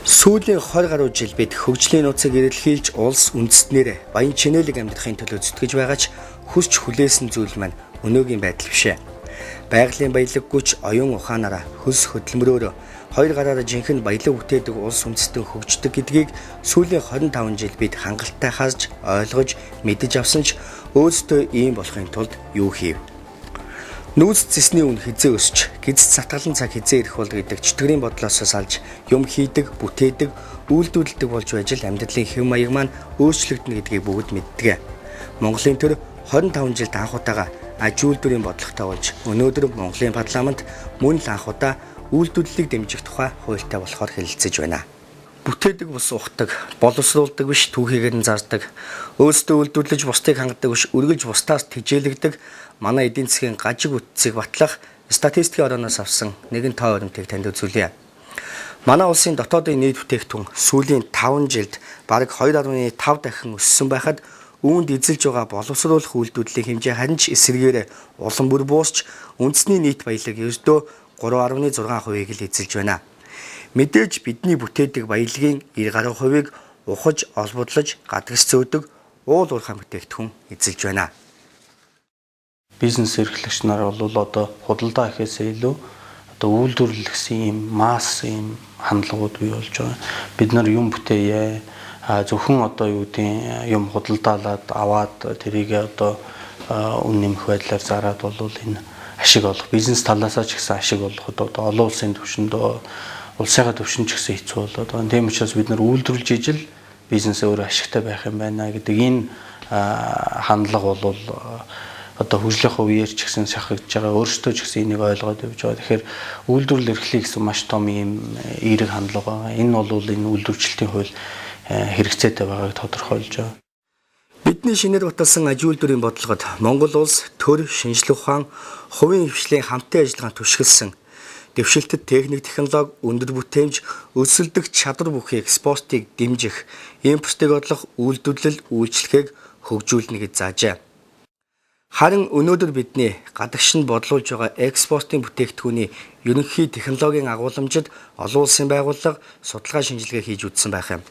Сүүлийн 20 гаруй жил бид хөгжлийн нууцыг эрэлхийлж улс үндэстнээр баян чинэлэг амьдрахын төлөө зүтгэж байгаа ч хүсч хүлээсэн зүйл маань өнөөгийн байдал бишээ. Байгалийн баялаг хүч оюун ухаанаараа хөлс хөдөлмөрөөр хоёр гараараа жинхэнэ баялаг бүтээдэг улс үндэстэн хөгждөг гэдгийг сүүлийн 25 жил бид хангалттай харж, ойлгож, мэдэж авсан ч өөстөө ийм болохын тулд юу хийв? Нүүц зэсний үн хизээ өсч, гизц сатгалан цаг хизээ ирэх бол гэдэг чөтгөрийн бодлоос салж юм хийдэг, бүтээдэг, үйлдвэрлэдэг болж байж л амьдралын хэв маяг маань өөрчлөгдөнө гэдгийг бүгд мэддэг. Монголын төр 25 жилд анх удаага аж үйлдвэрийн бодлоготой болж өнөөдөр Монголын парламент мөн л анх удаа үйлдвэрлэлийг дэмжих тухай хуультай болохоор хэлэлцэж байна. Бүтээдэг бус ухдаг, боловсруулдаг биш түүхийгээр нь зардаг, өөрсдөө үйлдвэрлэж бусдыг хангадаг биш үргэлж бусдаас тэжээлэгдэг манай эдийн засгийн гажиг үтцийг батлах статистикийн орооноос авсан нэгэн тоо баримтыг танд үзүүлье. Манай улсын дотоодын нийт бүтээгдэхүүн сүүлийн 5 жилд бараг 2.5 дахин өссөн байхад үүнд эзэлж байгаа боловсруулах үйлдвэрлэлийн хэмжээ харин ч эсрэгээр улам бүр буусч үндэсний нийт баялаг ердөө 3.6%-ийг л эзэлж байна. Мэдээж бидний бүтээдэг баялагын 90 гаруй хувийг ухаж, олбодлож, гадагш зөөдөг уул уурхай бүтээгдэхүүн эзэлж байна. Бизнес эрхлэгч нар бол одоо худалдаа ихээсээ илүү одоо үйлдвэрлэсэн ийм масс ийм хандлагууд бий болж байгаа. Бид нар юм бүтээе. Зөвхөн одоо юу гэдэг юм худалдаалаад аваад тэрийг одоо үн нэмэх байдлаар зараад бол энэ ашиг олох бизнес талаасаа ч гэсэн ашиг олоход одоо олон улсын түвшинд улсынхаа түвшинд ч гэсэн хэцүү болоод байгаа. Тийм учраас бид нар үйлдвэрлэж ижил бизнес өөрөө ашигтай байх юм байна гэдэг энэ хандлага бол одоо хөгжлийн үеэр ч гэсэн шахагдж байгаа. Өөрсдөө ч гэсэн энийг ойлгоод явж байгаа. Тэгэхээр үйлдвэрлэл эрхлэх гэсэн маш том ийм эерэг хандлага байгаа. Энэ бол энэ үйлдвэрчлэлтийн хууль хэрэгцээтэй байгааг тодорхойлж байгаа. Бидний шинээр баталсан аж үйлдвэрийн бодлогод Монгол улс төр, шинжлэх ухаан, хувийн хвшлийн хамтын ажиллагаанд түшиглсэн дэвшилтэд техник технологи, өндөр бүтээмж, өсөлдөх чадвар бүхий экспортыг дэмжих, импортыг одлох үйлдвэрлэл үйлчлэгийг хөгжүүлнэ гэж заажээ. Харин өнөөдөр бидний гадагшинд бодлуулж байгаа экспортын бүтээгдэхүүний ерөнхий технологийн агуулмжид олон улсын байгууллага судалгаа шинжилгээ хийж үзсэн байх юм.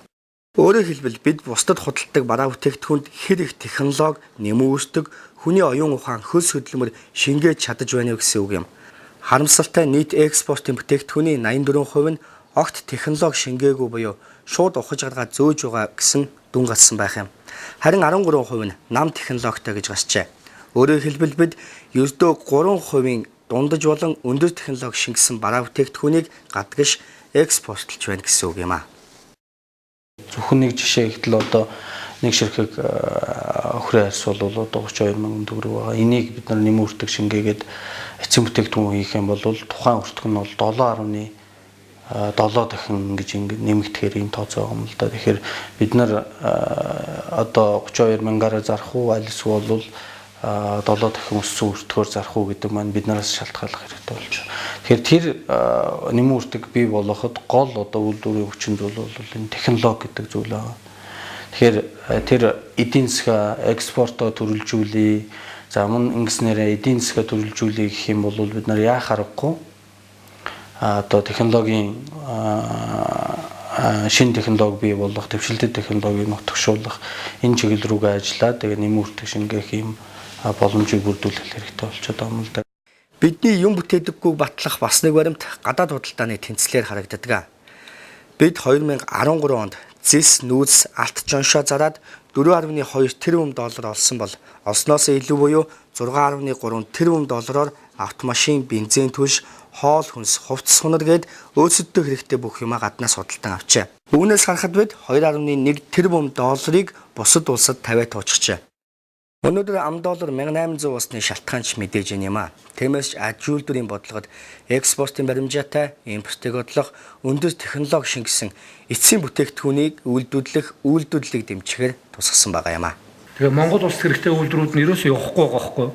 Өөрөөр хэлбэл бид бусдад худалдаг бараа бүтээгдэхүүнд хэр их технологи нэмүүлдэг, хүний оюун ухаан хөлс хөдөлмөр шингээж чадаж байна гэсэн үг юм. Харамсалтай нийт экспортын бүтээгдэхүүний 84% нь огт технологи шингээгүй буюу шууд ухаж гаргаад зөөж байгаа гэсэн дүн гарсан байх юм. Харин 13% нь нам технологитой гэж гарчээ. Өөрөөр хэлбэл бид ердөө 3% дундаж болон өндөр технологи шингэсэн бараа бүтээгдэхүүнийг гадагш экспортлж байна гэсэн үг юм аа. Зөвхөн нэг жишээ ихтэл одоо нэг ширхэг өхрөө арьс бол одоо 32 мянган төгрөг байгаа. Энийг бид нар нэмүүртэг шингээгээд эцэг бүтээгдэхүүн хийх юм бол тухайн өртөг нь бол 7 дахин гэж ингэ нэмэгдэхээр ийм тооцоо байгаа юм л да. Тэгэхээр бид нар одоо 32 мянгаар зарах уу аль эсвэл бол 7 дахин өссөн өртгөөр зарах уу гэдэг маань биднээс шалтгааллах хэрэгтэй болж байна. Тэгэхээр тэр нэмүүртэг бий болгоход гол одоо үйлдвэрийн хүчинд бол энэ технологи гэдэг зүйл байгаа. Тэгэхээр тэр эдийн засгаа экспортоо төрөлжүүлээ. За мөн ингэснээрээ эдийн засгаа төрөлжүүлээ гэх юм бол бид нар яах аргагүй. Одоо технологийн шин технологи бий болгох, дэвшилтэт технологиг нутагшуулах энэ чиглэл рүүгээ ажиллаад тэгээ нэмүүртэг шингээх юм боломжийг бүрдүүлэх хэрэгтэй болчиход байгаа юм л да. Бидний юм бүтээдэггүй батлах бас нэг баримт гадаад худалдааны тэнцлэр харагддаг. Бид 2013 онд зэс нүүц алт жоншоо зараад 4.2 тэрбум доллар олсон бол олсноос илүү буюу 6.3 тэрбум доллараар автомашин, бензин түлш, хоол хүнс, хувцас сунар гээд өөрсдөө хэрэгтэй бүх юмаа гаднаас худалдан авчээ. Үүнээс харахад бид 2.1 тэрбум долларыг бусад улсад тавиад туучихжээ. Өнөөдөр $8 1800 усны шалтгаанч мэдээж юм аа. Тиймээс аж үйлдвэрийн бодлогод экспортын баримжаатай, импортыг одлох, өндөр технологи шингэсэн эцсийн бүтээгдэхүүнийг үйлдвэрлэлийг дэмжихээр тусгасан байгаа юм аа. Тэгээ Монгол улс хэрэгтэй үйлдвэрүүд нь ерөөсөө явахгүй байгаа байхгүй.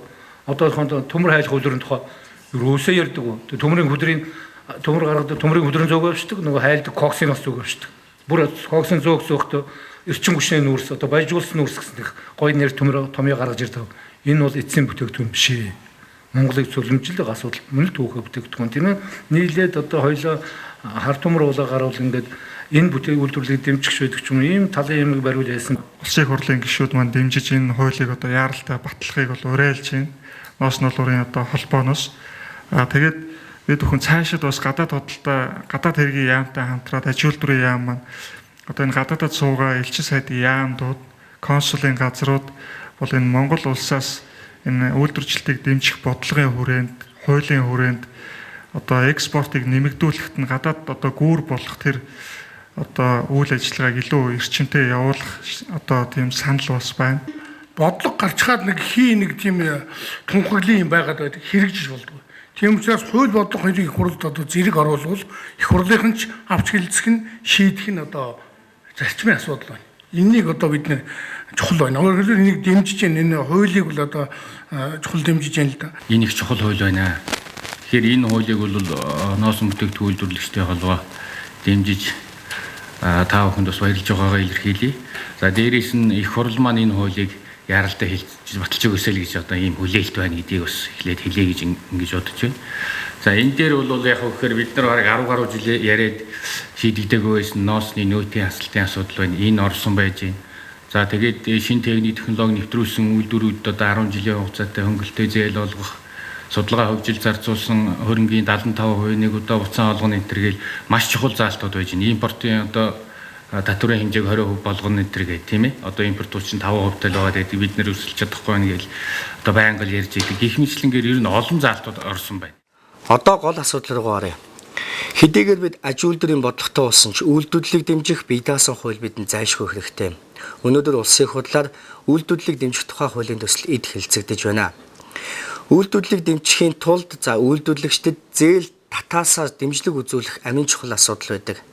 Одоо төмөр хайлах үйлдвэрийн тухай ерөөсөө ярьдаг. Төмрийн гаргадаг, төмрийн хөдрийн зөөгөө авчдаг, нөгөө хайлдаг коксын бас зөөгөө авчдаг. Бүр коксын зөөгөө зөөхтөө эрчим хүчний нүүрс одоо баяжуулсан нүүрс гэсэн гоё нэр төмөр томьёо гаргаж ирдэг. Энэ бол эцсийн бүтээгдэхүүн биш ээ. Монголыг цөлмжилдэг асуудал мөн л түүхээ бүтээгдэхүүн тийм ээ. Нийлээд одоо хоёлоо хар төмөр уулаа гаруул ингээд энэ бүтээх үйлдвэрлэлийг дэмжих байдаг ч юм ийм талын юмыг бариул яасан. Улсын их хурлын гишүүд маань дэмжиж энэ хуулийг одоо яаралтай баталгахыг бол уриалж байна. Ноос нулуурын одоо холбооноос. Тэгээд бид бүхэн цаашид бас гадаад худалдаа, гадаад хэргийн яамтай хамтраад аж үйлдвэрийн яам маань одоо энэ гадаадд суугаа элчин сайдын яамдууд, консулын газрууд бол энэ Монгол улсаас энэ үйлдвэрчлэлтийг дэмжих бодлогын хүрээнд, хуулийн хүрээнд одоо экспортыг нэмэгдүүлэхэд нь гадаад одоо гүүр болох тэр одоо үйл ажиллагааг илүү эрчимтэй явуулах одоо тийм санал бас байна. Бодлого гарч хаад нэг тийм тунхаглын юм байгаад байдаг хэрэгжиж болдгоо. Тийм учраас хууль бодлого хоёрын их хурлд одоо зэрэг оруулвал их хурлынхан ч авч хэлцэх нь шийдэх нь одоо зарчмын асуудал байна. Энийг одоо бид нэр чухал байна. Өөрөөр хэлбэл энийг дэмжиж байна. Энэ хуулийг бол одоо чухал дэмжиж байна л да. Энэ их чухал хууль байна. Тэгэхээр энэ хуулийг бол ноосон бүтээгдэхүүн үйлдвэрлэгчтэй холбоо дэмжиж та бүхэнд бас баярлж байгаагаа илэрхийлье. За дээрээс нь их хурл маань энэ хуулийг яаралтай хэлж баталж өгөөсэй л гэж одоо ийм хүлээлт байна гэдгийг бас эхлээд хэлье гэж ингэж бодож байна. За энэ дээр бол яг хөөхөр бид нар бараг 10 гаруй жил яриад шийдэгдээгүй байсан ноосны нөөтийн асалтын асуудал байна. Энэ орсон байж байна. За тэгээд шинэ техник технологи нэвтрүүлсэн үйлдвэрүүд одоо 10 жилийн хугацаатай хөнгөлөлтөй зээл олгох, судалгаа хөгжил зарцуулсан хөрөнгийн 75% нэг удаа буцаан олгоно энэ төр гээл маш чухал заалтууд байж байна. Импортын одоо татварын хэмжээг 20% болгоно энэ төр гээ тийм ээ. Одоо импортууд чинь 5% тал байгаа гэдэг бид нэр өсөлж чадахгүй байна гээл одоо байнга л ярьж идэг. Гэх мэтлэнгээр ер нь олон заалтууд орсон байна. Одоо гол асуудал руу оръё. Хэдийгээр бид аж үйлдвэрийн бодлоготой болсон ч үйлдвэрлэлийг дэмжих бие даасан хууль бидэнд зайлшгүй хэрэгтэй. Өнөөдөр улсын их хурлаар үйлдвэрлэлийг дэмжих тухай хуулийн төсөл эд хэлэлцэгдэж байна. Үйлдвэрлэлийг дэмжихийн тулд үйлдвэрлэгчдэд зээл татаасаар дэмжлэг үзүүлэх амин чухал асуудал байдаг.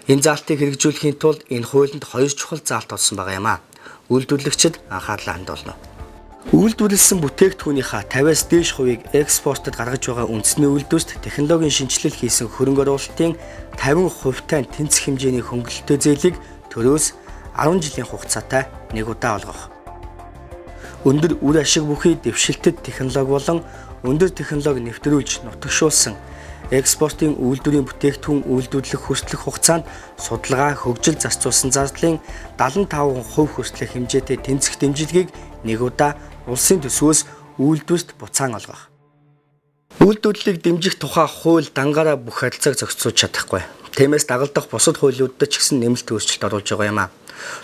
Энэ заалтыг хэрэгжүүлэхийн тулд энэ хуулинд хоёр чухал заалт олсон байгаа юм а. Үйлдвэрлэгчид анхаарлаа хандуулна. Үйлдвэрлэсэн бүтээгдэхүүнийхээ 50-аас дээш хувийг экспортод гаргаж байгаа үндэсний үйлдвэрт технологийн шинжилэл хийсэн хөрөнгө оруулалтын 50%-тай тэнцэх хэмжээний хөнгөлөлтөй зээлийг төрөөс 10 жилийн хугацаатай нэг удаа олгох. Өндөр үр ашиг бүхий дэвшилтэд технологи болон өндөр технологи нэвтрүүлж нутагшуулсан экспортын үйлдвэрийн бүтээгдэхүүн үйлдвэрлэх хүслэх хугацаанд судалгаа хөгжил зарцуулсан зардлын 75% хүслэх хэмжээтэй тэнцэх дэмжлэгийг нэг удаа улсын төсвөөс үйлдвэрт буцаан олгох. Үйлдвэрлэлийг дэмжих тухай хууль дангаараа бүх харилцааг зохицуулж чадахгүй. Тиймээс дагалдах бусад хуулиудад ч гэсэн нэмэлт өөрчлөлт оруулж байгаа юм а.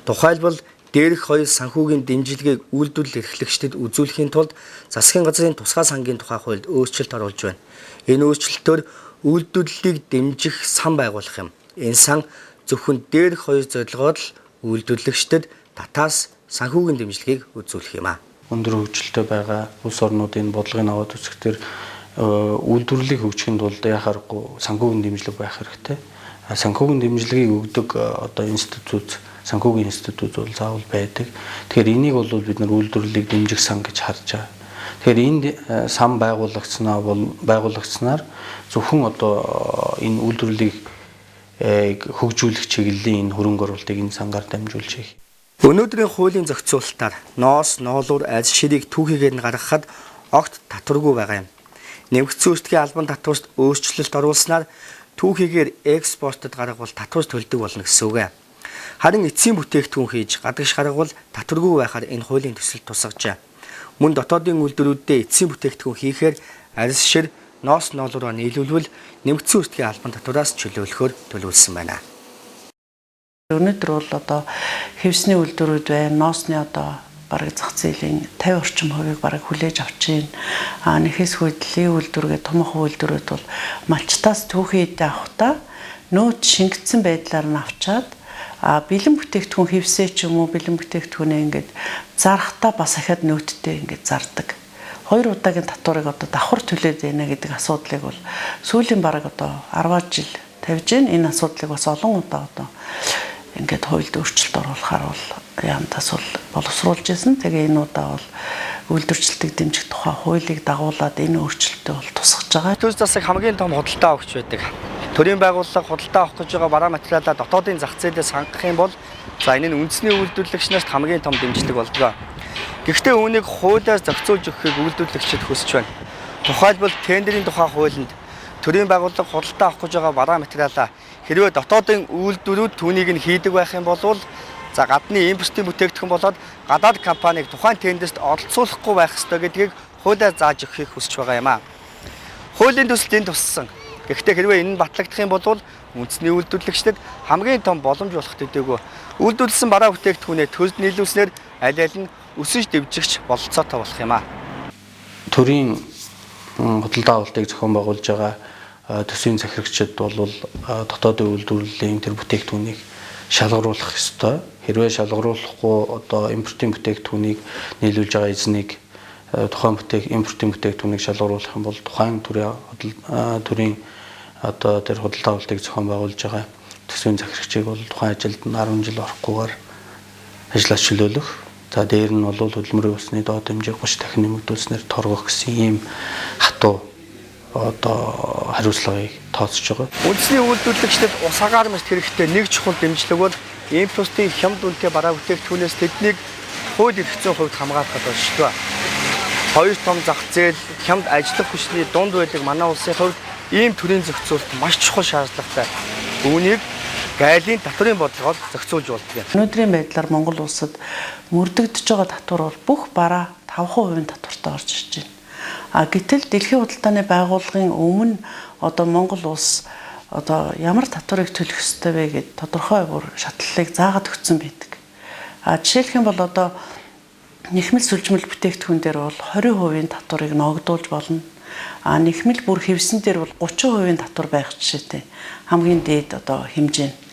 Тухайлбал дээрх хоёр санхүүгийн дэмжлэгийг үйлдвэрлэл эрхлэгчдэд үзүүлэхийн тулд засгийн газрын тусгай сангийн тухай хуульд өөрчлөлт оруулж байна. Энэ өөрчлөлтөөр үйлдвэрлэлийг дэмжих сан байгуулах юм. Энэ сан зөвхөн дээрх хоёр зорилгоор л үйлдвэрлэгчдэд татаас санхүүгийн дэмжлэгийг үзүүлэх юм а. Өндөр хөгжилтэй байгаа улс орнуудын бодлогын аваад үзэхдээ үйлдвэрлэлийг хөгжихийн тулд яхаарахгүй санхүүгийн дэмжлэг байх хэрэгтэй. Санхүүгийн дэмжлэгийг өгдөг одоо институт, санхүүгийн институт бол заавал байдаг. Тэгэхээр энийг бол бид нар үйлдвэрлэлийг дэмжих сан гэж харж байгаа. Тэгэхээр энд сан байгуулагчнаар зөвхөн одоо энэ үйлдвэрлэлийг хөгжүүлэх чиглэлийн энэ хөрөнгө оруулалтыг энэ сангаар дамжуулж хийх. Өнөөдрийн хуулийн зохицуулалтаар ноос, ноолуур, аж ширийг түүхийгээр нь гаргахад огт татваргүй байгаа юм. Нэмэгдсэн өөрсдийн албан татварт өөрчлөлт оруулснаар түүхийгээр экспортод гаргавал татвар төлдөг болно гэсэн үг. Харин эцсийн бүтээгдэхүүн хийж гадагш гаргавал татваргүй байхаар энэ хуулийн төсөл тусгажээ. Мөн дотоодын үйлдвэрүүдэд эцсийн бүтээгдэхүүн хийхээр арьс шир, ноос, ноолуураа нийлүүлвэл нэмэгдсэн өөрсдийн албан татвараас чөлөөлөхөөр төлөвлөсөн байна. Өнөөдөр бол одоо хэвсний үйлдвэрүүд байна, ноосны одоо бараг зах зээлийн 50 орчим хувийг бараг хүлээж авч байна. Нэхэс хөдлийн үйлдвэргээ томоохон үйлдвэрүүд бол малчтаас түүхийд авахтаа нөөц шингэсэн байдлаар нь авчаад бэлэн бүтээгдэхүүн хэвсээ ч юм уу бэлэн бүтээгдэхүүнээ ингээд зарахтаа бас ахаад нөөттэй ингээд зардаг. 2 удаагийн татварыг одоо давхар төлөөд байна гэдэг асуудлыг бол сүүлийн бараг одоо 10 жил тавьж байна. Энэ асуудлыг бас олон удаа одоо ингээд хуульд өөрчлөлт оруулахаар бол яамтаас бол боловсруулж ирсэн. Тэгээ энэ удаа бол үйлдвэрчлэлтийг дэмжих тухай хуулийг дагуулад энэ өөрчлөлтөд бол тусгаж байгаа. Төс засаг хамгийн том худалдаа авахч байдаг. Төрийн байгууллага худалдаа авах гэж байгаа бараа материалаа дотоодын зах зээлээс хангах юм бол энэ нь үндэсний үйлдвэрлэгчнээс хамгийн том дэмжлэг болдог. Гэхдээ үүнийг хуулиар зохицуулж өгөхийг үйлдвэрлэгчид хүсэж байна. Тухайлбал тендерийн тухай хуулинд төрийн байгууллага худалдаа авах гэж байгаа бараа материалаа хэрвээ дотоодын үйлдвэрүүд түүнийг нь хийдэг байх юм бол за гадны импортын бүтээгдэхүүн болоод гадаад компаниг тухайн тендерт оролцуулахгүй байх ёстой гэдгийг хуулиар зааж өгөхийг хүсэж байгаа юм аа. Хуулийн төсөлд энэ туссан. Гэхдээ хэрвээ энэ нь батлагдах юм бол үндэсний үйлдвэрлэгчдэд хамгийн том боломж болох төдийгүй үйлдвэрлэсэн бараа бүтээгдэхүүнээ төлд нийлүүлснээр аль аль нь өсөж дэвжигч бололцоотой болох юм аа. Төрийн худалдаа авалтыг зохион байгуулж байгаа төсвийн захирагчид бол дотоодын үйлдвэрлэлийн тэр бүтээгдэхүүнийг шалгаруулах ёстой. Хэрвээ шалгаруулахгүй одоо импортын бүтээгдэхүүнийг нийлүүлж байгаа эзнийг тухайн импортын бүтээгдэхүүнийг шалгаруулах юм бол тухайн төрийн одоо тэр худалдаа авалтыг зохион байгуулж байгаа төсвийн захирагчийг бол тухайн ажилд нь 10 жил орохгүйгээр ажиллаж чөлөөлөх. За дээр нь бол хөдөлмөрийн усны доод хэмжээг 30 дахин нэмэгдүүлснээр торгох гэсэн ийм хатуу одоо хариуцлагыг тооцож байгаа. Үндэсний үйлдвэрлэгчдэд ус агаар мэт хэрэгтэй нэг чухал дэмжлэг бол импортын хямд үнэтэй бараа бүтээгдэхүүнээс тэднийг хууль эрх зүйн хувьд хамгаалахад болжтой. Хоёр том зах зээл хямд ажиллах хүчний дунд байдаг манай улсын хувьд ийм төрлийн зохицуулалт маш чухал шаардлагатай. Үүнийг гайлын татврын бодлогоор зохицуулж болдог. Өнөөдрийн байдлаар Монгол улсад мөрдөгдөж байгаа татвар бол бүх бараа 5% татвартай орж ирж байна. Гэтэл Дэлхийн худалдааны байгууллагын өмнө одоо Монгол улс одоо ямар татварыг төлөх ёстой вэ гэд тодорхой бүр шатлалыг заагаад өгсөн байдаг. Жишээлх юм бол одоо нэхмэл сүлжмэл бүтээгдэхүүн дээр бол 20% татварыг ногдуулж болно. Нэхмэл бүр хэвсэн дээр бол 30% татвар байх жишээтэй. Хамгийн дээд одоо хэмжээ.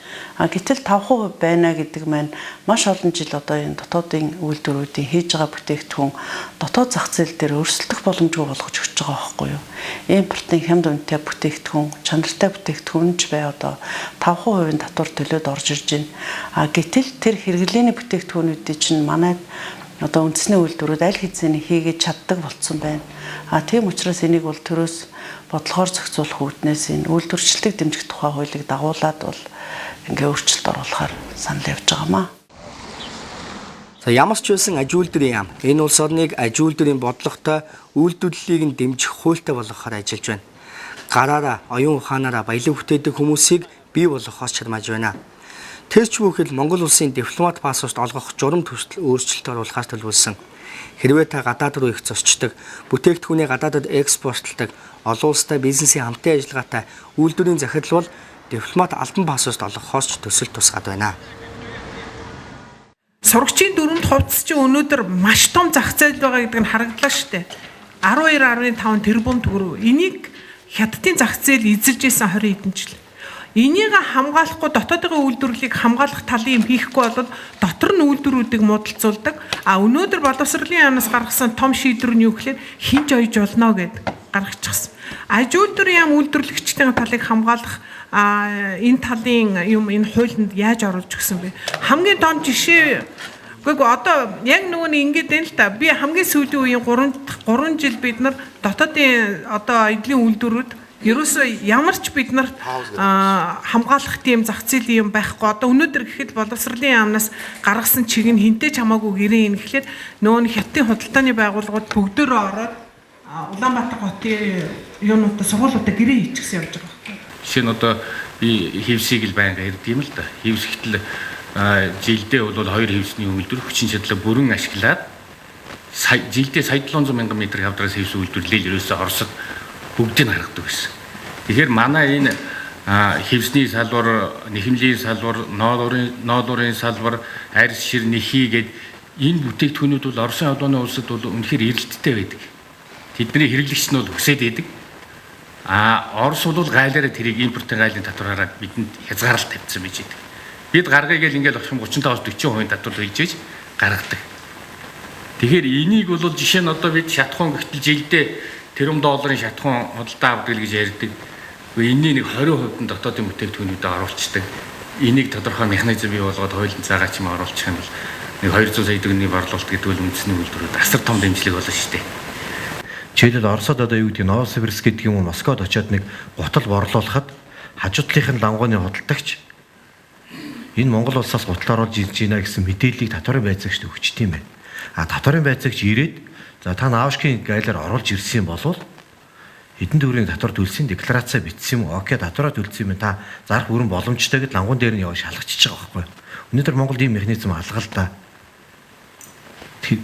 Гэтэл 5% байна гэдэг маань маш олон жил одоо энэ дотоодын үйлдвэрүүдийн хийж байгаа бүтээгдэхүүн дотоод зах зээл дээр өрсөлдөх боломжгүй болгож өгч байгаа байхгүй юу? Импортын хямд үнэтэй бүтээгдэхүүн, чанартай бүтээгдэхүүн ч бай одоо 5% татвар төлөөд орж ирж байна. Гэтэл тэр хэрэглээний бүтээгдэхүүнүүдийн чинь манайд одоо үндэсний үйлдвэрүүд аль хэзээ хийгээд чаддаг болцсон байна. Тийм учраас энийг бол төрөөс бодлогоор зохицуулах үүднээс энэ үйлдвэрчлэлийг дэмжих тухай хуулийг дагуулад бол ингээ өөрчлөлт оруулахаар санал явж байгаамаа. За ямар ч байсан аж үйлдвэрийн яам энэ улс орныг аж үйлдвэрийн бодлоготой үйлдвэрлэлийг нь дэмжих хуультай болгохоор ажиллаж байна. Гараараа, оюун ухаанаараа баялаг бүтээдэг хүмүүсийг бий болгохоос чармааж байна. Тэрч бүхэл Монгол улсын дипломат паспорт олгох журам төсөл өөрчлөлт оруулахаар төлөвлөсөн. Хэрвээ та гадаад руу их зочдог, бүтээгдэхүүнээ гадаадад экспортлдог, олон улстай бизнесийн хамтын ажиллагаатай үйлдвэрийн захирал бол дипломат албан паспорт олгохоос ч төсөл тусгаад байна. Сурагчийн дүрмд хувцас чинь өнөөдөр маш том зах зээл байгаа гэдэг нь харагдлаа шүү дээ. 12.5 тэрбум төгрөг. Энийг хятадын зах зээл эзэлж исэн 20 хэдэн жил. Энийг хамгаалахгүй дотоодын үйлдвэрлэлийг хамгаалах талын юм хийхгүй болоод дотор нь үйлдвэрүүдийг муудалцуулдаг. Өнөөдөр боловсролын яамнаас гаргасан том шийдвэр нь юу гэхээр хинж ойж болно гэд гаргачихсан. Аж үйлдвэрийн яам үйлдвэрлэгчдийн талыг хамгаалах энэ талын юм энэ хуулинд яаж оруулж өгсөн бэ? Хамгийн том жишээ гэхдээ одоо яг нөгөө нэг ингэдэг юм л та. Би хамгийн сүүлийн үеийн 3 жил бид нар дотоодын одоо эдлийн үйлдвэрүүд ерөөсөө ямар ч бид нарт хамгаалах тийм зах зээлийн юм байхгүй. Одоо өнөөдөр гэхэд боловсролын яамнаас гаргасан чиг нь хинтэй ч хамаагүй гэрээ ин гэхэд нөгөө хятадын худалдааны байгууллагууд бүгдөө ороод Улаанбаатар хотын юунуудаа сургуулиудаа гэрээ хийчихсэн явж байгаа байхгүй. Жишээ нь одоо би хевсийг л байнга ярьд юм л да. Хевсэгтэл жилдээ бол 2 хевсний үйлдвэр хүчин чадлаа бүрэн ашиглаад жилдээ сая 700 мянган метр хавдраас хевс үйлдвэрлэл ерөөсөө Оросд бүгдийг харгадаг байсан. Тэгэхээр манай энэ хевсний салбар, нэхэмлийн салбар, ноолуурын салбар, арьс шир нэхий гээд энэ бүтээгдэхүүнүүд бол Оросын холбооны улсад бол үнэхээр эрэлттэй байдаг. Тэдний хэрэглэгч нь бол хүсээд байдаг. Орос бол гайлаараа тэрийг импортын гайлын татвараараа бидэнд хязгаарлалт тавьсан байж байдаг. Бид гаргая гэж ингээл огшин 35-40% татвар хийж гаргадаг. Тэгэхээр энийг бол жишээ нь одоо бид шатхуун гэтэл жилдээ тэрбум долларын шатхуун худалдаа авдаг гэж ярьдаг. Энэний нэг 20% нь дотоодын бүтээгдэхүүнүүдэд оруулцдаг. Энийг тодорхой механизм бий болгоод хуулийн цагаач юм оруулчих юм бол нэг 200 сая төгрөгийн борлуулалт гэдэг бол үндэсний үйлдвэрүүд асар том дэмжлэг болно шүү дээ. Жишээлбэл Оросод одоо юу гэдэг нь Новосибирск гэдэг юм уу Москвад очиад нэг гутал борлуулахад хажуудлынхын лангууны худалдагч энэ Монгол улсаас гутал оруулж ирж байна гэсэн мэдээллийг татварын байцаагчд өгчт юм байна. Татварын байцаагч ирээд за та наавшгийн гайлаар оруулж ирсэн юм бол эдэн дүүрийн татвар төлсөний декларацаа бичсэн юм уу? Окей, татвараа төлсөн юм та зарах бүрэн боломжтой гэд лангуун дээр нь яваа шалгачихж байгаа байхгүй юу? Өнөөдөр Монголд ийм механизм алга л да.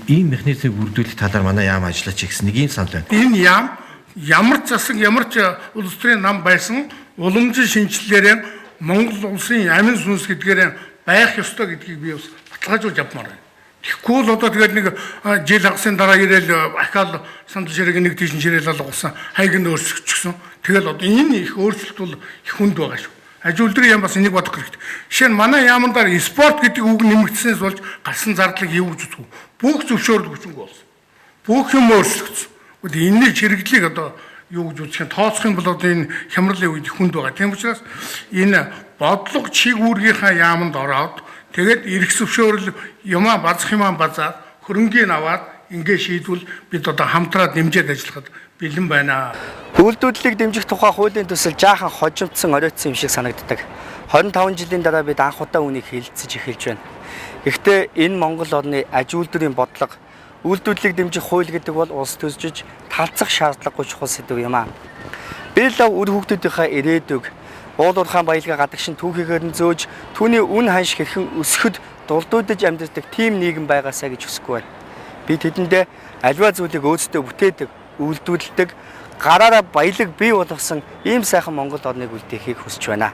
Ийм механизмыг бүрдүүлэх талаар манай яам ажиллаач гэсэн нэг юм санал байна. Энэ яам ямар ч засаг ямар ч улс төрийн нам байсан уламжийн шинжилгээрээ Монгол улсын амин сүнс гэдгээрээ байх ёстой гэдгийг би бас баталгаажуулж авмаар байна. Тэгэхгүй л одоо тэгээд нэг жил хагасын дараа ирээл ахаал сандал ширээг нэг тийш ширээл алгуулсан хайг нь өөрчлөгдсөн. Тэгэл одоо энэ их өөрчлөлт бол их хүнд байгаа шүү. Аж үйлдвэрийн яам бас энийг бодох хэрэгтэй. Жишээ нь манай яамдаар спорт гэдэг үг нэмэгдснээс болж гарсан зардлыг юу гэж үздэг вэ? Бүх зөвшөөрөл хүчинг болсон. Бүх юм өөрчлөгдсөн. Гэхдээ энэний чирэгдлийг одоо юу гэж үзэх юм тооцох юм бол одоо энэ хямралын үед хүнд байгаа. Тийм учраас энэ бодлого чиг үүргийнхаа яамд ороод тэгээд эрх зөвшөөрөл юмаа базах юмаа базаад хөрөнгийг аваад ингээ шийдвэл бид одоо хамтраад нэмжээд ажиллахад бэлэн байна. Үйлдвэрлэлийг дэмжих тухай хуулийн төсөл жаахан хожимдсан оройтсон юм шиг санагддаг. 25 жилийн дараа бид анх удаа үүнийг хэлэлцэж эхэлж байна. Гэхдээ энэ Монгол орны аж үйлдвэрийн бодлого үйлдвэрлэлийг дэмжих хууль гэдэг бол улс төсжиж талцах шаардлагагүй чухал сэдв юм аа. Би л үр хүүхдүүдийнхээ ирээдүг уул уурхайн баялгаа гадагшин түүхийгээр нь зөөж түүний үн ханш хэрхэн өсөхөд дулдуудж амьдардаг тийм нийгэм байгаасаа гэж хүсэхгүй байна. Би тэдэндээ аливаа зүйлийг өөдөө бүтээдэг, үйлдвэрлэдэг, гараараа баялаг бий болгосон ийм сайхан Монгол орныг үлдээхийг хүсэж байна.